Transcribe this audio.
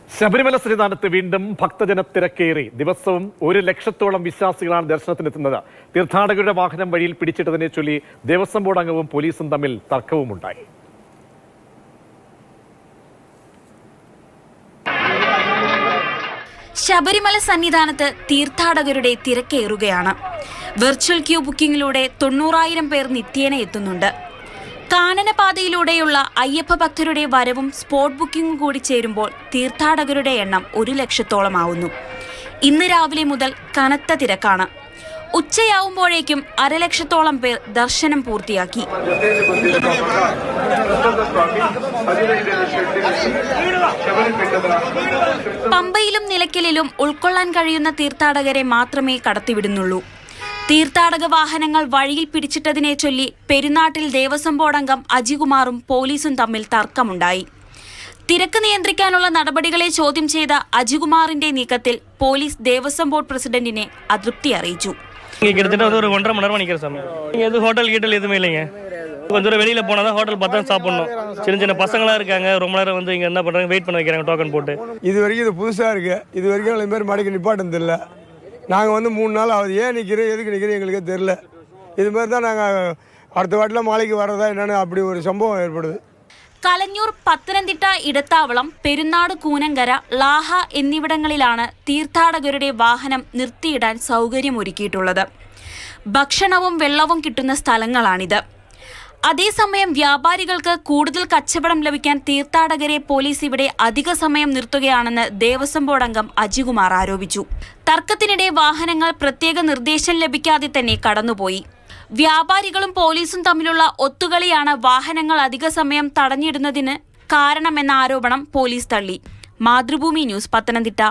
ശബരിമല സന്നിധാനത്ത് വീണ്ടും ഭക്തജനത്തിരക്കേറി. ദിവസവും 1 ലക്ഷത്തോളം വിശ്വാസികളാണ് ദർശനത്തിനെത്തുന്നത്. തീർത്ഥാടകരുടെ വാഹനം വഴിയിൽ പിടിച്ചിട്ടതിനെ ചൊല്ലി ദേവസ്വം ബോർഡ് അംഗവും പോലീസും തമ്മിൽ തർക്കവുമുണ്ടായി. ശബരിമല സന്നിധാനത്ത് തീർത്ഥാടകരുടെ തിരക്കേറുകയാണ്. വെർച്വൽ ക്യൂ ബുക്കിംഗിലൂടെ 90,000 പേർ നിത്യേന എത്തുന്നുണ്ട്. കാനനപാതയിലൂടെയുള്ള അയ്യപ്പ ഭക്തരുടെ വരവും സ്പോട്ട് ബുക്കിംഗും കൂടി ചേരുമ്പോൾ തീർത്ഥാടകരുടെ എണ്ണം 1 ലക്ഷത്തോളമാവുന്നു. ഇന്ന് രാവിലെ മുതൽ കനത്ത തിരക്കാണ്. ഉച്ചയാവുമ്പോഴേക്കും 1/2 ലക്ഷത്തോളം പേർ ദർശനം പൂർത്തിയാക്കി. പമ്പയിലും നിലയ്ക്കലിലും ഉൾക്കൊള്ളാൻ കഴിയുന്ന തീർത്ഥാടകരെ മാത്രമേ കടത്തിവിടുന്നുള്ളൂ. തീർത്ഥാടക വാഹനങ്ങൾ വഴിയിൽ പിടിച്ചിട്ടതിനെ ചൊല്ലി പെരുന്നാട്ടിൽ ദേവസ്വം ബോർഡ് അംഗം അജികുമാറും പോലീസും തമ്മിൽ തർക്കമുണ്ടായി. തിരക്ക് നിയന്ത്രിക്കാനുള്ള നടപടികളെ ചോദ്യം ചെയ്ത അജികുമാറിന്റെ നീക്കത്തിൽ പോലീസ് ദേവസ്വം ബോർഡ് പ്രസിഡന്റിനെ അതൃപ്തി അറിയിച്ചു. கிட்டத்தட்ட ஒரு 1.5 மணி நேரமா நிக்கிற சாமி. இங்க எது ஹோட்டல் கீட்டல் எதுவுமே இல்லைங்க. கொஞ்சம் தூரம் வெளியில போனா தான் ஹோட்டல் பார்த்தா சாப்பிடணும். சின்ன பசங்களா இருக்காங்க, ரொம்ப நேரம் வந்து இங்க என்ன பண்றாங்க, வெயிட் பண்ண வைக்கிறாங்க டோக்கன் போட்டு. இது வரைக்கும் இது புதுசா இருக்கு. இது வரைக்கும் இந்த மாதிரி மடக்கி நிப்பாட்டம் தெரியல. நாங்கள் வந்து 3 நாள் ஆகுது. ஏன் நிற்கிறோம், எதுக்கு நிற்கிறோம் எங்களுக்கே தெரில. இது மாதிரி தான் நாங்கள் அடுத்த வாட்டில் மாலைக்கு வரதா என்னென்னு அப்படி ஒரு சம்பவம் ஏற்படுது. കലഞ്ഞൂർ, പത്തനംതിട്ട ഇടത്താവളം, പെരുന്നാട്, കൂനങ്കര, ലാഹ എന്നിവിടങ്ങളിലാണ് തീർത്ഥാടകരുടെ വാഹനം നിർത്തിയിടാൻ സൗകര്യമൊരുക്കിയിട്ടുള്ളത്. ഭക്ഷണവും വെള്ളവും കിട്ടുന്ന സ്ഥലങ്ങളാണിത്. അതേസമയം വ്യാപാരികൾക്ക് കൂടുതൽ കച്ചവടം ലഭിക്കാൻ തീർത്ഥാടകരെ പോലീസ് ഇവിടെ അധിക സമയം നിർത്തുകയാണെന്ന് ദേവസ്വം ബോർഡ് അംഗം അജികുമാർ ആരോപിച്ചു. തർക്കത്തിനിടെ വാഹനങ്ങൾ പ്രത്യേക നിർദ്ദേശം ലഭിക്കാതെ തന്നെ കടന്നുപോയി. വ്യാപാരികളും പോലീസും തമ്മിലുള്ള ഒത്തുകളിയാണ് വാഹനങ്ങൾ അധിക സമയം തടഞ്ഞിടുന്നതിന് കാരണമെന്ന ആരോപണം പോലീസ് തള്ളി. മാതൃഭൂമി ന്യൂസ്, പത്തനംതിട്ട.